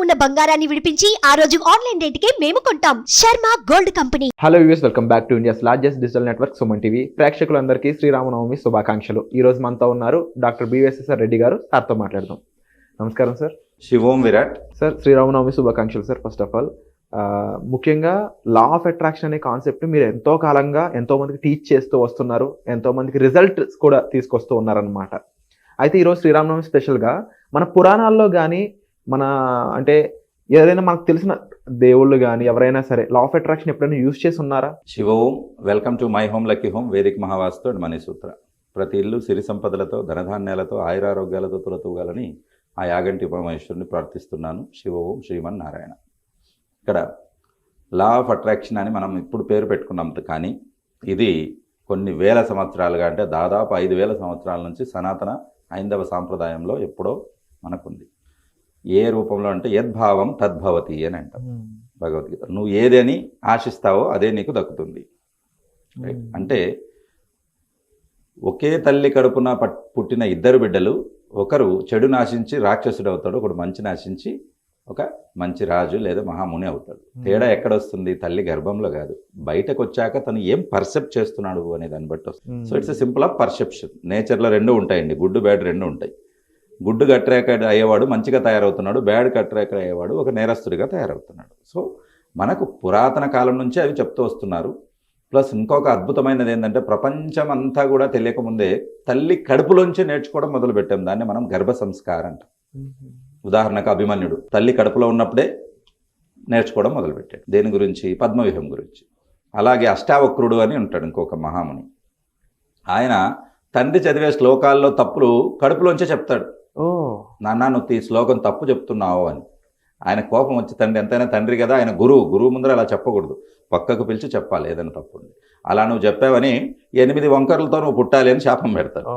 ఉన్న బంగారాన్ని విడిపించి ఆ రోజు ఆన్లైన్ రేటుకే మేము కొంటాం. Sharma gold company. Hello viewers, welcome back to India's largest digital network Suman TV. ప్రేక్షకులందరికీ శ్రీరామనవమి శుభాకాంక్షలు. ఈ రోజు మనతో ఉన్నారు డాక్టర్ బిఎస్ఎస్ఆర్ రెడ్డి గారు. సార్తో మాట్లాడదాం. నమస్కారం సార్. శివోం విరాట్ సార్, శ్రీరామనవమి శుభాకాంక్షలు సార్. ఫస్ట్ ఆఫ్ ఆల్ ముఖ్యంగా లా ఆఫ్ అట్రాక్షన్ అనే కాన్సెప్ట్ మీరు ఎంతో కాలంగా ఎంతో మందికి టీచ్ చేస్తూ వస్తున్నారు, ఎంతో మందికి రిజల్ట్స్ కూడా తీసుకొస్తూ ఉన్నారనమాట. అయితే ఈరోజు శ్రీరామనవమి స్పెషల్గా మన పురాణాల్లో కానీ మన అంటే ఏదైనా మనకు తెలిసిన దేవుళ్ళు కానీ ఎవరైనా సరే లా ఆఫ్ అట్రాక్షన్ ఎప్పుడైనా యూజ్ చేసి ఉన్నారా? Shivom, welcome to my home lucky home వేదిక మహావాస్తు అండ్ మనీ సూత్ర. ప్రతి ఇల్లు సిరి సంపదలతో, ధనధాన్యాలతో, ఆయురారోగ్యాలతో తులతూగాలని ఆ యాగంటి పరమేశ్వరుని ప్రార్థిస్తున్నాను. శివోం శ్రీమన్ నారాయణ. ఇక్కడ లా ఆఫ్ అట్రాక్షన్ అని మనం ఇప్పుడు పేరు పెట్టుకున్నాం, కానీ ఇది కొన్ని వేల సంవత్సరాలుగా, అంటే దాదాపు 5,000 సంవత్సరాల నుంచి సనాతన హైందవ సాంప్రదాయంలో ఎప్పుడో మనకుంది. ఏ రూపంలో అంటే యద్భావం తద్భవతి అని అంటాం భగవద్గీత. నువ్వు ఏదని ఆశిస్తావో అదే నీకు దక్కుతుంది. అంటే ఒకే తల్లి కడుపున పుట్టిన ఇద్దరు బిడ్డలు, ఒకరు చెడు నాశించి రాక్షసుడు అవుతాడు, ఒకడు మంచి నాశించి ఒక మంచి రాజు లేదా మహాముని అవుతాడు. తేడా ఎక్కడొస్తుంది? తల్లి గర్భంలో కాదు, బయటకు వచ్చాక తను ఏం పర్సెప్ట్ చేస్తున్నాడు అనే దాన్ని బట్టి వస్తుంది. So it's a simple of perception. నేచర్లో రెండు ఉంటాయండి, గుడ్ బ్యాడ్ రెండు ఉంటాయి. గుడ్డుకు అట్రాక్ట్ అయ్యేవాడు మంచిగా తయారవుతున్నాడు, బ్యాడ్కి అట్రాక్ట్ అయ్యేవాడు ఒక నేరస్తుడిగా తయారవుతున్నాడు. సో మనకు పురాతన కాలం నుంచే అవి చెప్తూ వస్తున్నారు. ప్లస్ ఇంకొక అద్భుతమైనది ఏంటంటే, ప్రపంచం అంతా కూడా తెలియకముందే తల్లి కడుపులోంచి నేర్చుకోవడం మొదలుపెట్టాం. దాన్ని మనం గర్భ సంస్కారం అంటాం. ఉదాహరణకు అభిమన్యుడు తల్లి కడుపులో ఉన్నప్పుడే నేర్చుకోవడం మొదలుపెట్టాడు. దేని గురించి? పద్మవ్యూహం గురించి. అలాగే అష్టావక్రుడు అని ఉంటాడు ఇంకొక మహాముని. ఆయన తండ్రి చదివే శ్లోకాల్లో తప్పులు కడుపులోంచే చెప్తాడు. నాన్న నువ్వు ఈ శ్లోకం తప్పు చెప్తున్నావు అని. ఆయన కోపం వచ్చి, తండ్రి ఎంతైనా తండ్రి కదా, ఆయన గురువు ముందర అలా చెప్పకూడదు, పక్కకు పిలిచి చెప్పాలి ఏదైనా తప్పు. అలా నువ్వు చెప్పావని 8 వంకరలతో నువ్వు పుట్టాలి అని శాపం పెడతాడు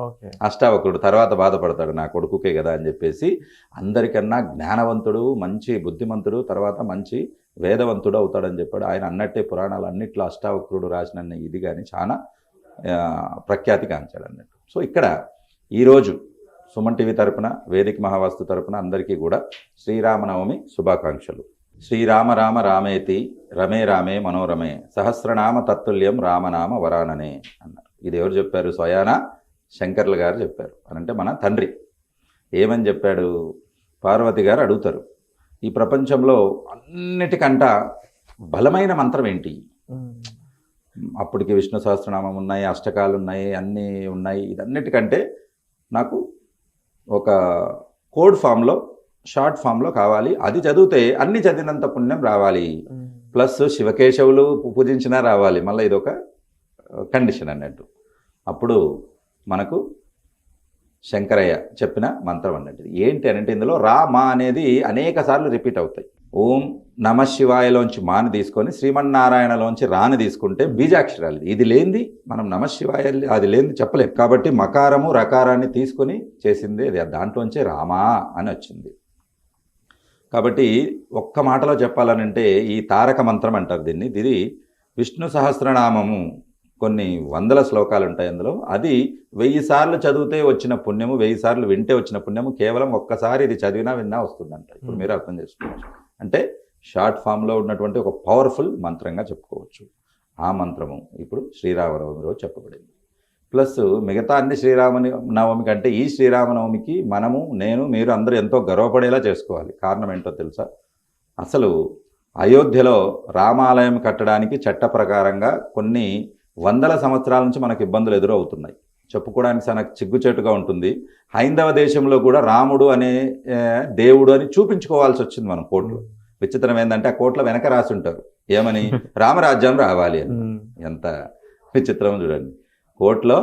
అష్టావక్రుడు. తర్వాత బాధపడతాడు, నా కొడుకుకే కదా అని చెప్పేసి. అందరికన్నా జ్ఞానవంతుడు, మంచి బుద్ధిమంతుడు, తర్వాత మంచి వేదవంతుడు అవుతాడని చెప్పాడు. ఆయన అన్నట్టే పురాణాలు అన్నిట్లో అష్టావక్రుడు రాసిన ఇది కానీ చాలా ప్రఖ్యాతి గాంచాడు అన్నట్టు. సో ఇక్కడ ఈరోజు సుమన్ టీవీ తరపున, వేదిక మహావాస్తు తరపున అందరికీ కూడా శ్రీరామనవమి శుభాకాంక్షలు. శ్రీరామ రామ రామేతి రమే రామే మనోరమే సహస్రనామ తత్తుల్యం రామనామ వరాననే అన్నారు. ఇది ఎవరు చెప్పారు? స్వయాన శంకర్లు గారు చెప్పారు. అనంటే మన తండ్రి ఏమని చెప్పాడు? పార్వతి గారు అడుగుతారు, ఈ ప్రపంచంలో అన్నిటికంట బలమైన మంత్రం ఏంటి? అప్పటికి విష్ణు సహస్రనామం ఉన్నాయి, అష్టకాలు ఉన్నాయి, అన్నీ ఉన్నాయి. ఇదన్నిటికంటే నాకు ఒక కోడ్ ఫామ్లో, షార్ట్ ఫామ్లో కావాలి. అది చదివితే అన్ని చదివినంత పుణ్యం రావాలి, ప్లస్ శివకేశవులు పూజించినా రావాలి. మళ్ళీ ఇదొక కండిషన్ అన్నట్టు. అప్పుడు మనకు శంకరయ్య చెప్పిన మంత్రం అన్నట్టు ఏంటి అనంటే, ఇందులో రా మా అనేది అనేక సార్లు రిపీట్ అవుతాయి. ఓం నమ శివాయలోంచి మాని తీసుకొని శ్రీమన్నారాయణలోంచి రాని తీసుకుంటే బీజాక్షరాలు. ఇది లేనిది మనం నమ శివాయ అది లేనిది చెప్పలేం. కాబట్టి మకారము రకారాన్ని తీసుకొని చేసింది అది, దాంట్లోంచే రామా అని వచ్చింది. కాబట్టి ఒక్క మాటలో చెప్పాలనంటే ఈ తారక మంత్రం అంటారు దీన్ని. ఇది విష్ణు సహస్రనామము, కొన్ని వందల శ్లోకాలు ఉంటాయి అందులో. అది 1000 సార్లు చదివితే వచ్చిన పుణ్యము, 1000 సార్లు వింటే వచ్చిన పుణ్యము కేవలం ఒక్కసారి ఇది చదివినా విన్నా వస్తుందంట. ఇప్పుడు మీరు అర్థం చేసుకోవచ్చు. అంటే షార్ట్ ఫామ్లో ఉన్నటువంటి ఒక పవర్ఫుల్ మంత్రంగా చెప్పుకోవచ్చు. ఆ మంత్రము ఇప్పుడు శ్రీరామనవమి రోజు చెప్పబడింది. ప్లస్ మిగతా అన్ని శ్రీరామనవమి కంటే ఈ శ్రీరామనవమికి మనము, నేను, మీరు అందరూ ఎంతో గర్వపడేలా చేసుకోవాలి. కారణం ఏంటో తెలుసా? అసలు అయోధ్యలో రామాలయం కట్టడానికి చట్ట ప్రకారంగా కొన్ని వందల సంవత్సరాల నుంచి మనకు ఇబ్బందులు ఎదురవుతున్నాయి. చెప్పుకోవడానికి చాలా చిగ్గుచేటుగా ఉంటుంది. హైందవ దేశంలో కూడా రాముడు అనే దేవుడు అని చూపించుకోవాల్సి వచ్చింది మనం కోర్టులో. విచిత్రం ఏంటంటే ఆ కోర్టులో వెనక రాసి ఉంటారు ఏమని, రామరాజ్యం రావాలి అని. ఎంత విచిత్రం చూడండి. కోర్టులో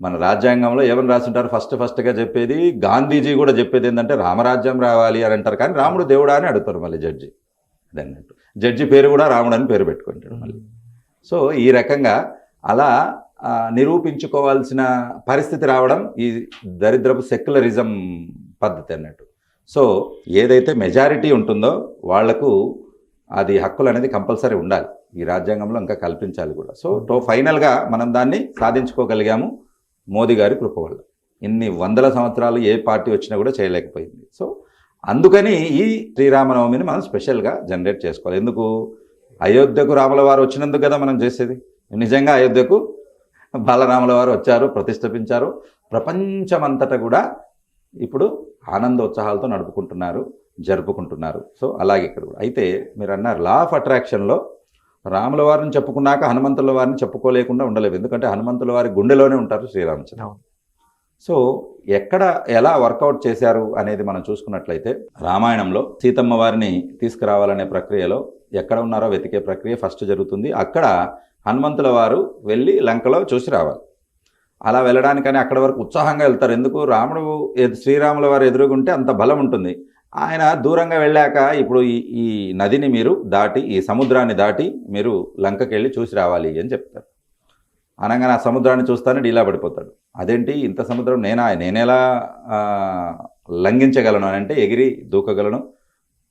మన రాజ్యాంగంలో ఏమని రాసుంటారు? ఫస్ట్గా చెప్పేది, గాంధీజీ కూడా చెప్పేది ఏంటంటే రామరాజ్యం రావాలి అని అంటారు. కానీ రాముడు దేవుడా అని అడుగుతారు మళ్ళీ జడ్జి. అదన్నట్టు జడ్జి పేరు కూడా రాముడు అని పేరు పెట్టుకుంటాడు మళ్ళీ. సో ఈ రకంగా అలా నిరూపించుకోవాల్సిన పరిస్థితి రావడం ఈ దరిద్రపు సెక్యులరిజం పద్ధతి అన్నట్టు. సో ఏదైతే మెజారిటీ ఉంటుందో వాళ్లకు అది హక్కులు అనేది కంపల్సరీ ఉండాలి. ఈ రాజ్యాంగంలో ఇంకా కల్పించాలి కూడా. సో ఫైనల్గా మనం దాన్ని సాధించుకోగలిగాము మోదీ గారి కృప వల్ల. ఇన్ని వందల సంవత్సరాలు ఏ పార్టీ వచ్చినా కూడా చేయలేకపోయింది. సో అందుకని ఈ శ్రీరామనవమిని మనం స్పెషల్గా జనరేట్ చేసుకోవాలి. ఎందుకు? అయోధ్యకు రాముల వారు వచ్చినందుకు కదా మనం చేసేది. నిజంగా అయోధ్యకు బాలరాముల వారు వచ్చారు, ప్రతిష్ఠించారు. ప్రపంచమంతటా కూడా ఇప్పుడు ఆనందోత్సాహాలతో జరుపుకుంటున్నారు. సో అలాగే ఇక్కడ కూడా. అయితే మీరు అన్నారు లా ఆఫ్ అట్రాక్షన్లో రాముల వారిని చెప్పుకున్నాక హనుమంతుల వారిని చెప్పుకోలేకుండా ఉండలేవు. ఎందుకంటే హనుమంతుల వారి గుండెలోనే ఉంటారు శ్రీరామచంద్ర. సో ఎక్కడ ఎలా వర్కౌట్ చేశారు అనేది మనం చూసుకున్నట్లయితే, రామాయణంలో సీతమ్మ వారిని తీసుకురావాలనే ప్రక్రియలో ఎక్కడ ఉన్నారో వెతికే ప్రక్రియ ఫస్ట్ జరుగుతుంది. అక్కడ హనుమంతుల వారు వెళ్ళి లంకలో చూసి రావాలి. అలా వెళ్ళడానికని అక్కడి వరకు ఉత్సాహంగా వెళ్తారు. ఎందుకు? రాముడు శ్రీరాముల వారు ఎదురుగుంటే అంత బలం ఉంటుంది. ఆయన దూరంగా వెళ్ళాక ఇప్పుడు ఈ నదిని మీరు దాటి, ఈ సముద్రాన్ని దాటి మీరు లంకకి వెళ్ళి చూసి రావాలి అని చెప్తారు. అనగానే ఆ సముద్రాన్ని చూస్తానే డీలా పడిపోతాడు. అదేంటి ఇంత సముద్రం నేనెలా లంఘించగలను అని అంటే, ఎగిరి దూకగలను,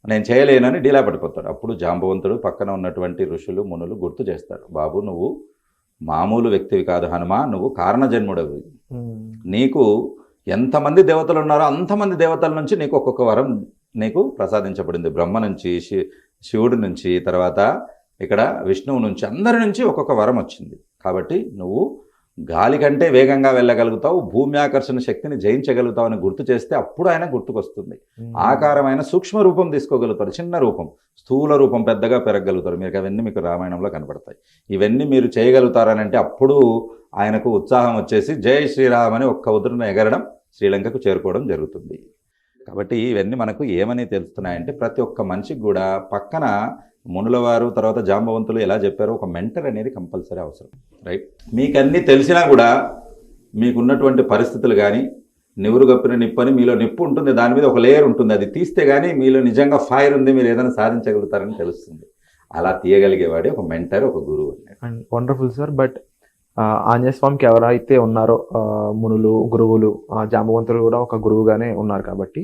నేను చేయలేనని డీలా పడిపోతాడు. అప్పుడు జాంబవంతుడు పక్కన ఉన్నటువంటి ఋషులు మునులు గుర్తు చేస్తాడు, బాబు నువ్వు మామూలు వ్యక్తివి కాదు హనుమ, నువ్వు కారణజన్ముడవి. నీకు ఎంతమంది దేవతలు ఉన్నారో అంతమంది దేవతల నుంచి నీకు ఒక్కొక్క వరం నీకు ప్రసాదించబడింది. బ్రహ్మ నుంచి, శివుడి నుంచి, తర్వాత ఇక్కడ విష్ణువు నుంచి, అందరి నుంచి ఒక్కొక్క వరం వచ్చింది. కాబట్టి నువ్వు గాలి కంటే వేగంగా వెళ్ళగలుగుతావు, భూమి ఆకర్షణ శక్తిని జయించగలుగుతావు అని గుర్తు చేస్తే అప్పుడు ఆయన గుర్తుకొస్తుంది. ఆకారమైన సూక్ష్మ రూపం తీసుకోగలుగుతారు, చిన్న రూపం, స్థూల రూపం పెద్దగా పెరగలుగుతారు. మీకు అవన్నీ మీకు రామాయణంలో కనపడతాయి. ఇవన్నీ మీరు చేయగలుగుతారని అంటే అప్పుడు ఆయనకు ఉత్సాహం వచ్చేసి జై శ్రీరామ్ అని ఒక్క ఉదురున ఎగరడం, శ్రీలంకకు చేరుకోవడం జరుగుతుంది. కాబట్టి ఇవన్నీ మనకు ఏమని తెలుస్తున్నాయంటే, ప్రతి ఒక్క మనిషికి కూడా పక్కన మునుల వారు, తర్వాత జాంబవంతులు ఎలా చెప్పారో ఒక మెంటర్ అనేది కంపల్సరీ అవసరం. రైట్? మీకు అన్నీ తెలిసినా కూడా మీకున్నటువంటి పరిస్థితులు కానీ, నివురు గప్పిన నిప్పు అని మీలో నిప్పు ఉంటుంది, దాని మీద ఒక లేయర్ ఉంటుంది, అది తీస్తే కానీ మీలో నిజంగా ఫైర్ ఉంది, మీరు ఏదైనా సాధించగలుగుతారని తెలుస్తుంది. అలా తీయగలిగేవాడే ఒక మెంటర్, ఒక గురువు. And wonderful sir. But Anjaneya స్వామికి ఎవరైతే ఉన్నారో మునులు, గురువులు, జాంబవంతులు కూడా ఒక గురువుగానే ఉన్నారు. కాబట్టి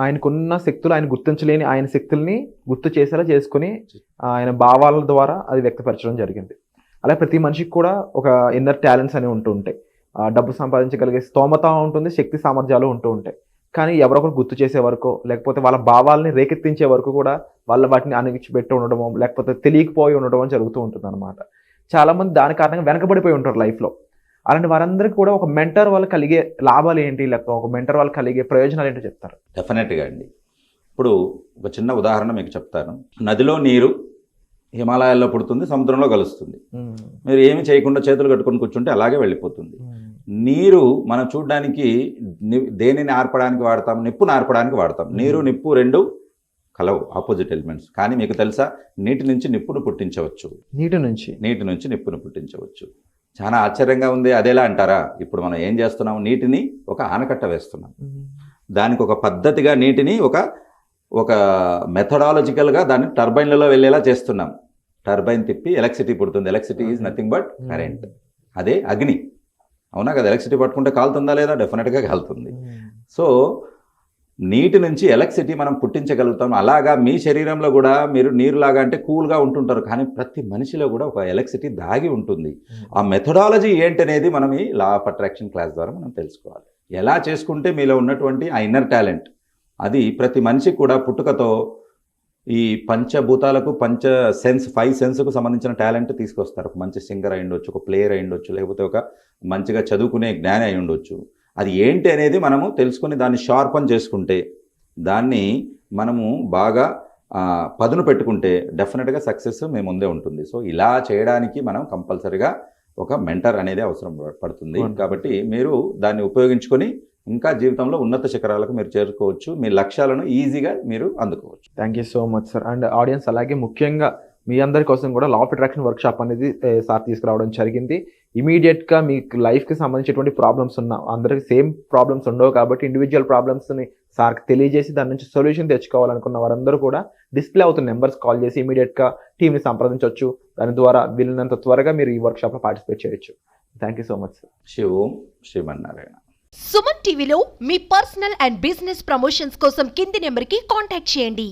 ఆయనకున్న శక్తులు ఆయన గుర్తించలేని ఆయన శక్తుల్ని గుర్తు చేసేలా చేసుకుని ఆయన భావాల ద్వారా అది వ్యక్తపరచడం జరిగింది. అలాగే ప్రతి మనిషికి కూడా ఒక ఇన్నర్ టాలెంట్స్ అనేవి ఉంటూ ఉంటాయి. డబ్బు సంపాదించగలిగే స్తోమత ఉంటుంది, శక్తి సామర్థ్యాలు ఉంటూ ఉంటాయి. కానీ ఎవరొకరు గుర్తు చేసే వరకు, లేకపోతే వాళ్ళ భావాలని రేకెత్తించే వరకు కూడా వాళ్ళ వాటిని అణిగిచిపెట్టి ఉండడమో, లేకపోతే తెలియకపోయి ఉండడం జరుగుతూ ఉంటుంది అనమాట. చాలామంది దాని కారణంగా వెనకబడిపోయి ఉంటారు లైఫ్లో. అలాంటి వారందరికీ కూడా ఒక మెంటర్ వల్ల కలిగే లాభాలు ఏంటి, లేకపోతే ఒక మెంటర్ వల్ల కలిగే ప్రయోజనాలు ఏంటో చెప్తారు? డెఫినెట్గా అండి. ఇప్పుడు ఒక చిన్న ఉదాహరణ మీకు చెప్తాను. నదిలో నీరు హిమాలయాల్లో పుడుతుంది, సముద్రంలో కలుస్తుంది. మీరు ఏమి చేయకుండా చేతులు కట్టుకొని కూర్చుంటే అలాగే వెళ్ళిపోతుంది. నీరు మనం చూడడానికి దేనిని ఆర్పడానికి వాడతాం? నిప్పును ఆర్పడానికి వాడతాం. నీరు, నిప్పు రెండు కలవు, ఆపోజిట్ ఎలిమెంట్స్. కానీ మీకు తెలుసా, నీటి నుంచి నిప్పును పుట్టించవచ్చు. నీటి నుంచి నిప్పును పుట్టించవచ్చు. చాలా ఆశ్చర్యంగా ఉంది. అదేలా అంటారా? ఇప్పుడు మనం ఏం చేస్తున్నాం? నీటిని ఒక ఆనకట్ట వేస్తున్నాం. దానికి ఒక పద్ధతిగా నీటిని ఒక మెథడాలజికల్గా దాన్ని టర్బైన్లలో వెళ్ళేలా చేస్తున్నాం. టర్బైన్ తిప్పి ఎలక్ట్రిసిటీ పుడుతుంది. Electricity is nothing but current. అదే అగ్ని. అవునా కదా? ఎలక్ట్రిసిటీ పట్టుకుంటే కాలుతుందా లేదా? డెఫినెట్గా కాలుతుంది. సో నీటి నుంచి ఎలక్ట్రిసిటీ మనం పుట్టించగలుగుతాం. అలాగా మీ శరీరంలో కూడా మీరు నీరులాగా అంటే కూల్గా ఉంటుంటారు, కానీ ప్రతి మనిషిలో కూడా ఒక ఎలక్ట్రిసిటీ దాగి ఉంటుంది. ఆ మెథడాలజీ ఏంటనేది మనం ఈ లా ఆఫ్ అట్రాక్షన్ క్లాస్ ద్వారా మనం తెలుసుకోవాలి. ఎలా చేసుకుంటే మీలో ఉన్నటువంటి ఆ ఇన్నర్ టాలెంట్ అది ప్రతి మనిషికి కూడా పుట్టుకతో ఈ పంచభూతాలకు, ఫైవ్ సెన్స్కు సంబంధించిన టాలెంట్ తీసుకొస్తారు. ఒక మంచి సింగర్ అయి ఉండొచ్చు, ఒక ప్లేయర్ అయి ఉండొచ్చు, లేకపోతే ఒక మంచిగా చదువుకునే జ్ఞాని అయి ఉండొచ్చు. అది ఏంటి అనేది మనము తెలుసుకుని దాన్ని షార్పన్ చేసుకుంటే, దాన్ని మనము బాగా పదును పెట్టుకుంటే డెఫినెట్గా సక్సెస్ మీ ముందే ఉంటుంది. సో ఇలా చేయడానికి మనం కంపల్సరీగా ఒక మెంటర్ అనేది అవసరం పడుతుంది. కాబట్టి మీరు దాన్ని ఉపయోగించుకొని ఇంకా జీవితంలో ఉన్నత శిఖరాలకు మీరు చేరుకోవచ్చు. మీ లక్ష్యాలను ఈజీగా మీరు అందుకోవచ్చు. Thank you so much sir. And audience, అలాగే ముఖ్యంగా మీ అందరి కోసం కూడా లా ఆఫ్ అట్రాక్షన్ వర్క్షాప్ అనేది సార్ తీసుకురావడం జరిగింది. ఇమీడియట్గా మీకు లైఫ్కి సంబంధించినటువంటి ప్రాబ్లమ్స్ ఉన్న అందరికీ సేమ్ ప్రాబ్లమ్స్ ఉండవు కాబట్టి ఇండివిజువల్ ప్రాబ్లమ్స్ని సార్కి తెలియజేసి దాని నుంచి సొల్యూషన్ తెచ్చుకోవాలనుకున్న వారందరూ కూడా డిస్ప్లే అవుతున్న నెంబర్స్ కాల్ చేసి ఇమీడియట్గా టీమ్ని సంప్రదించవచ్చు. దాని ద్వారా వీళ్ళనంత త్వరగా మీరు ఈ వర్క్షాప్లో పార్టిసిపేట్ చేయొచ్చు. Thank you so much sir. Shivam Srimannarayana. Suman టీవీలో మీ పర్సనల్ అండ్ బిజినెస్ ప్రమోషన్స్ కోసం కింది నెంబర్కి కాంటాక్ట్ చేయండి.